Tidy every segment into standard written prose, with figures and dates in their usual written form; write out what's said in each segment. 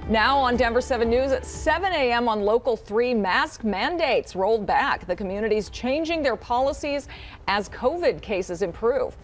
Now on Denver 7 News at 7 a.m. on Local 3, mask mandates rolled back. The community's changing their policies as COVID cases improve.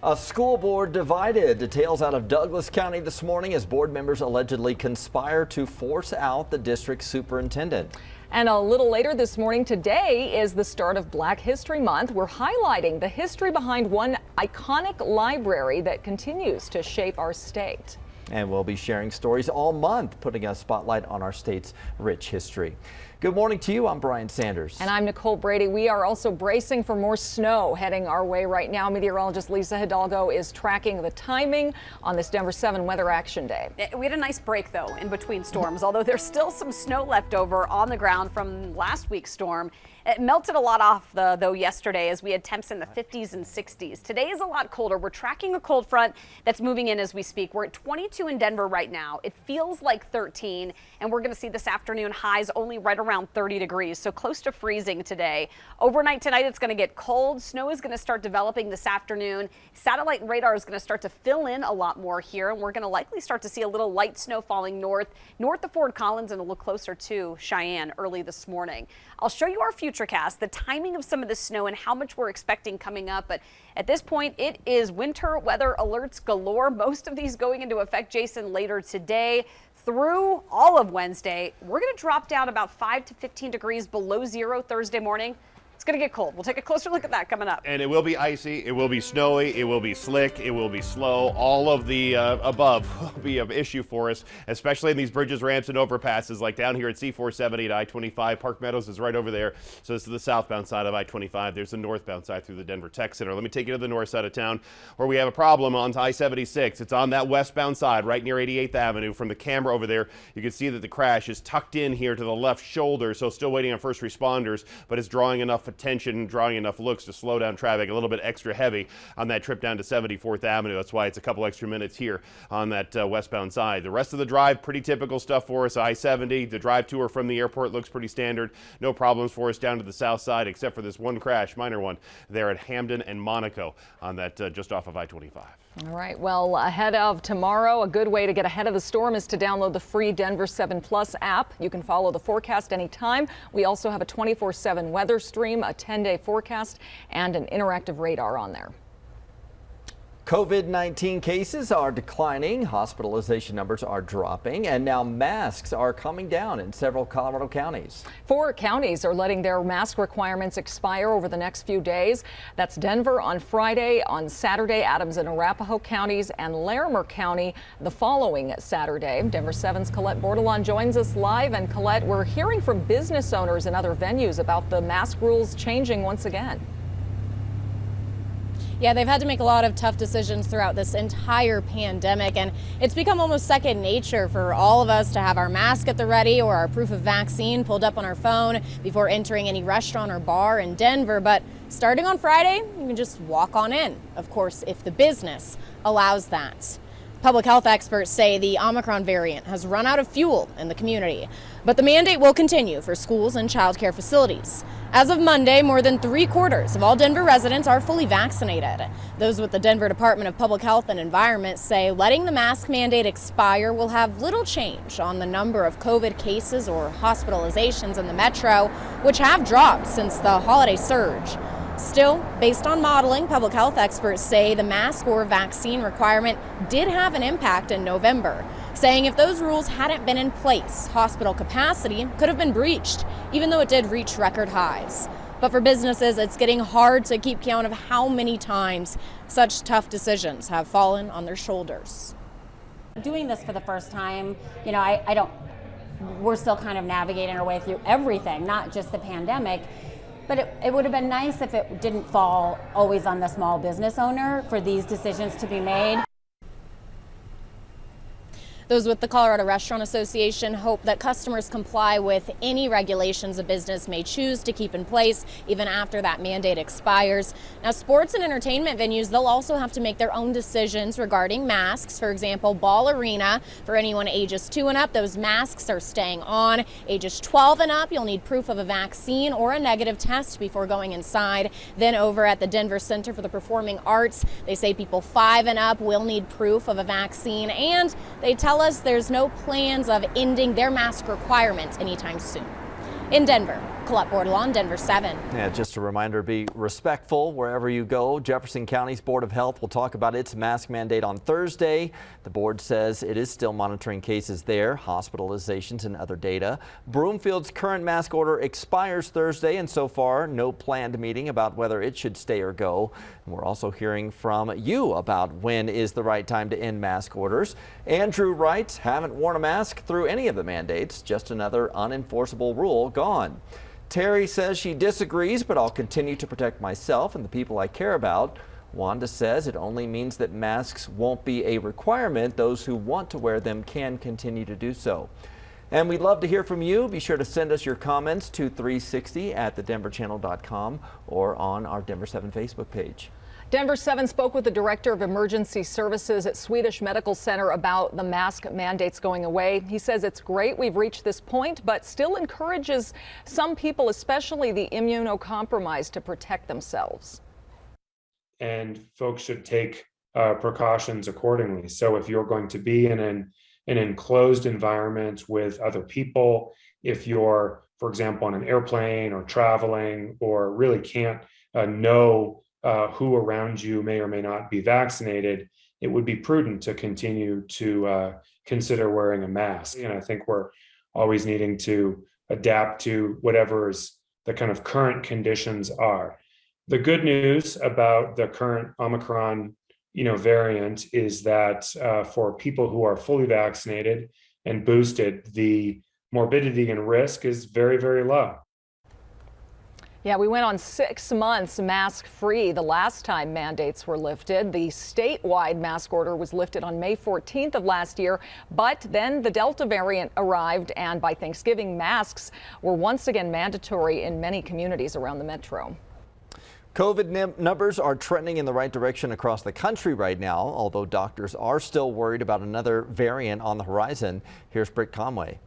A school board divided. Details out of Douglas County this morning as board members allegedly conspire to force out the district superintendent. And a little later this morning, today is the start of Black History Month. We're highlighting the history behind one iconic library that continues to shape our state. And we'll be sharing stories all month, putting a spotlight on our state's rich history. Good morning to you. I'm Brian Sanders. And I'm Nicole Brady. We are also bracing for more snow heading our way right now. Meteorologist Lisa Hidalgo is tracking the timing on this Denver 7 Weather Action Day. We had a nice break, though, in between storms, although there's still some snow left over on the ground from last week's storm. It melted a lot off, though, yesterday as we had temps in the 50s and 60s. Today is a lot colder. We're tracking a cold front that's moving in as we speak. We're at 22 in Denver right now. It feels like 13, and we're going to see this afternoon highs only right around 30 degrees, so close to freezing today. Overnight tonight, it's going to get cold. Snow is going to start developing this afternoon. Satellite and radar is going to start to fill in a lot more here, and we're going to likely start to see a little light snow falling north of Fort Collins and a little closer to Cheyenne early this morning. I'll show you our futurecast, the timing of some of the snow and how much we're expecting coming up. But at this point, it is winter weather alerts galore. Most of these going into effect, Jason, later today through all of Wednesday. We're going to drop down about 5 to 15 degrees below zero Thursday morning. It's going to get cold. We'll take a closer look at that coming up. And it will be icy, it will be snowy, it will be slick, it will be slow. All of the above will be an issue for us, especially in these bridges, ramps, and overpasses like down here at C-470 at I-25. Park Meadows is right over there. So this is the southbound side of I-25. There's the northbound side through the Denver Tech Center. Let me take you to the north side of town where we have a problem on I-76. It's on that westbound side right near 88th Avenue. From the camera over there, you can see that the crash is tucked in here to the left shoulder. So still waiting on first responders, but it's drawing enough attention, drawing enough looks to slow down traffic a little bit extra heavy on that trip down to 74th Avenue. That's why it's a couple extra minutes here on that westbound side. The rest of the drive, pretty typical stuff for us. I-70, the drive to or from the airport looks pretty standard. No problems for us down to the south side except for this one crash, minor one, there at Hamden and Monaco on that just off of I-25. All right, well, ahead of tomorrow, a good way to get ahead of the storm is to download the free Denver 7 Plus app. You can follow the forecast anytime. We also have a 24/7 weather stream, a 10-day forecast, and an interactive radar on there. COVID-19 cases are declining, hospitalization numbers are dropping, and now masks are coming down in several Colorado counties. 4 counties are letting their mask requirements expire over the next few days. That's Denver on Friday, on Saturday, Adams and Arapahoe counties, and Larimer County the following Saturday. Denver 7's Colette Bordelon joins us live. And Colette, we're hearing from business owners and other venues about the mask rules changing once again. Yeah, they've had to make a lot of tough decisions throughout this entire pandemic, and it's become almost second nature for all of us to have our mask at the ready or our proof of vaccine pulled up on our phone before entering any restaurant or bar in Denver. But starting on Friday, you can just walk on in, of course, if the business allows that. Public health experts say the Omicron variant has run out of fuel in the community, but the mandate will continue for schools and childcare facilities. As of Monday, more than 3/4 of all Denver residents are fully vaccinated. Those with the Denver Department of Public Health and Environment say letting the mask mandate expire will have little change on the number of COVID cases or hospitalizations in the metro, which have dropped since the holiday surge. Still, based on modeling, public health experts say the mask or vaccine requirement did have an impact in November, saying if those rules hadn't been in place, hospital capacity could have been breached, even though it did reach record highs. But for businesses, it's getting hard to keep count of how many times such tough decisions have fallen on their shoulders. Doing this for the first time, we're still kind of navigating our way through everything, not just the pandemic. But it would have been nice if it didn't fall always on the small business owner for these decisions to be made. Those with the Colorado Restaurant Association hope that customers comply with any regulations a business may choose to keep in place even after that mandate expires. Now, sports and entertainment venues, they'll also have to make their own decisions regarding masks. For example, Ball Arena, for anyone ages 2 and up, those masks are staying on. Ages 12 and up, you'll need proof of a vaccine or a negative test before going inside. Then over at the Denver Center for the Performing Arts, they say people 5 and up will need proof of a vaccine, and they tell tell us there's no plans of ending their mask requirements anytime soon. In Denver, Colette Bordelon, Denver 7. Yeah, just a reminder, be respectful wherever you go. Jefferson County's Board of Health will talk about its mask mandate on Thursday. The board says it is still monitoring cases there, hospitalizations and other data. Broomfield's current mask order expires Thursday, and so far no planned meeting about whether it should stay or go. And we're also hearing from you about when is the right time to end mask orders. Andrew writes, haven't worn a mask through any of the mandates, just another unenforceable rule gone. Terry says she disagrees, but I'll continue to protect myself and the people I care about. Wanda says it only means that masks won't be a requirement. Those who want to wear them can continue to do so. And we'd love to hear from you. Be sure to send us your comments to 360@thedenverchannel.com or on our Denver 7 Facebook page. Denver 7 spoke with the director of emergency services at Swedish Medical Center about the mask mandates going away. He says it's great we've reached this point, but still encourages some people, especially the immunocompromised, to protect themselves. And folks should take precautions accordingly. So if you're going to be in an enclosed environment with other people, if you're, for example, on an airplane or traveling, or really can't know who around you may or may not be vaccinated, it would be prudent to continue to consider wearing a mask. And I think we're always needing to adapt to whatever the kind of current conditions are. The good news about the current Omicron, variant is that for people who are fully vaccinated and boosted, the morbidity and risk is very, very low. Yeah, we went on 6 months mask-free the last time mandates were lifted. The statewide mask order was lifted on May 14th of last year, but then the Delta variant arrived, and by Thanksgiving, masks were once again mandatory in many communities around the metro. COVID numbers are trending in the right direction across the country right now, although doctors are still worried about another variant on the horizon. Here's Britt Conway.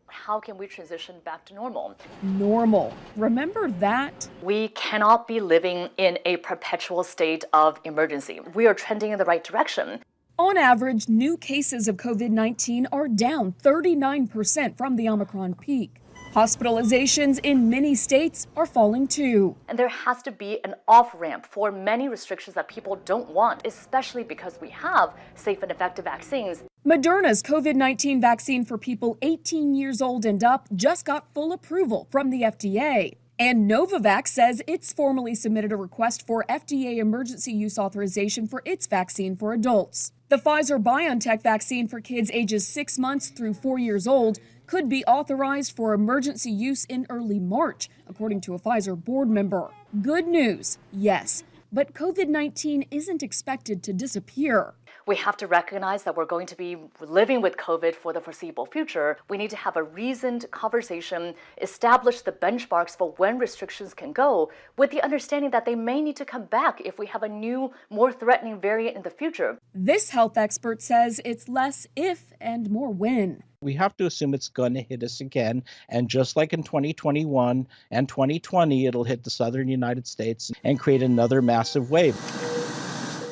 How can we transition back to normal? Normal. Remember that? We cannot be living in a perpetual state of emergency. We are trending in the right direction. On average, new cases of COVID-19 are down 39% from the Omicron peak. Hospitalizations in many states are falling too. And there has to be an off-ramp for many restrictions that people don't want, especially because we have safe and effective vaccines. Moderna's COVID-19 vaccine for people 18 years old and up just got full approval from the FDA. And Novavax says it's formally submitted a request for FDA emergency use authorization for its vaccine for adults. The Pfizer-BioNTech vaccine for kids ages 6 months through 4 years old could be authorized for emergency use in early March, according to a Pfizer board member. Good news, yes, but COVID-19 isn't expected to disappear. We have to recognize that we're going to be living with COVID for the foreseeable future. We need to have a reasoned conversation, establish the benchmarks for when restrictions can go, with the understanding that they may need to come back if we have a new, more threatening variant in the future. This health expert says it's less if and more when. We have to assume it's going to hit us again. And just like in 2021 and 2020, it'll hit the southern United States and create another massive wave.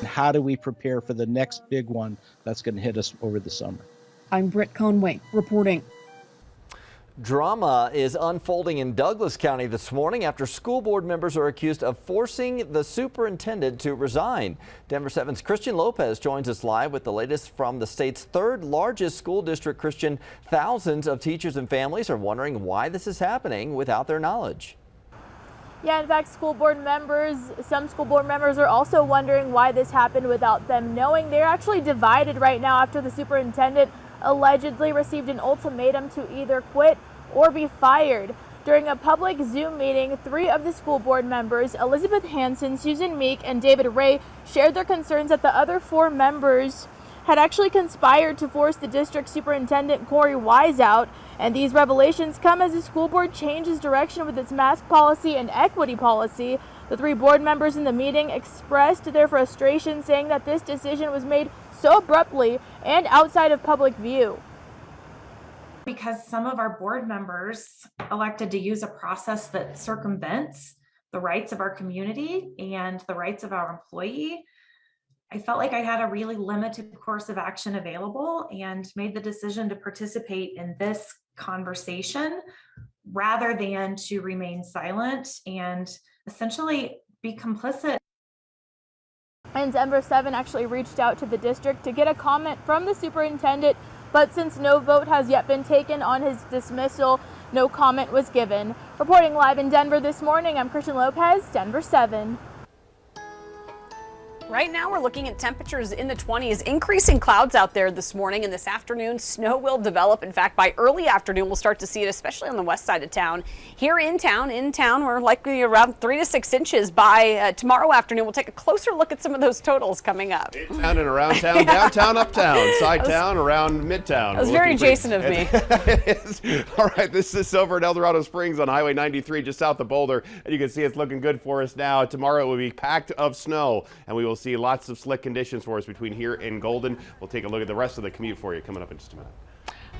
How do we prepare for the next big one that's going to hit us over the summer? I'm Britt Conway reporting. Drama is unfolding in Douglas County this morning after school board members are accused of forcing the superintendent to resign. Denver 7's KRISTIAN LOPEZ joins us live with the latest from the state's third largest school district. KRISTIAN, thousands of teachers and families are wondering why this is happening without their knowledge. Yeah, in fact, some school board members are also wondering why this happened without them knowing. They're actually divided right now after the superintendent allegedly received an ultimatum to either quit or be fired. During a public Zoom meeting, 3 of the school board members, Elizabeth Hansen, Susan Meek, and David Ray, shared their concerns that the other 4 members had actually conspired to force the district superintendent, Corey Wise, out. And these revelations come as the school board changes direction with its mask policy and equity policy. The 3 board members in the meeting expressed their frustration, saying that this decision was made so abruptly and outside of public view. Because some of our board members elected to use a process that circumvents the rights of our community and the rights of our employee, I felt like I had a really limited course of action available and made the decision to participate in this conversation rather than to remain silent and essentially be complicit. And Denver 7 actually reached out to the district to get a comment from the superintendent, but since no vote has yet been taken on his dismissal, no comment was given. Reporting live in Denver this morning, I'm KRISTIAN Lopez, Denver 7. Right now we're looking at temperatures in the 20s, increasing clouds out there this morning and this afternoon. Snow will develop. In fact, by early afternoon, we'll start to see it, especially on the west side of town. Here in town, we're likely around 3 to 6 inches by tomorrow afternoon. We'll take a closer look at some of those totals coming up. In town and around town, downtown, uptown, side town, around midtown. That was very Jason of me. It is. All right, this is over at El Dorado Springs on Highway 93, just south of Boulder. And you can see it's looking good for us now. Tomorrow it will be packed of snow, and we will see lots of slick conditions for us between here and Golden. We'll take a look at the rest of the commute for you coming up in just a minute.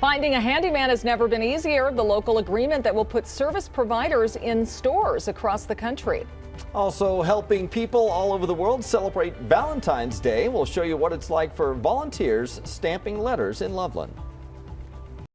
Finding a handyman has never been easier. The local agreement that will put service providers in stores across the country. Also helping people all over the world celebrate Valentine's Day. We'll show you what it's like for volunteers stamping letters in Loveland.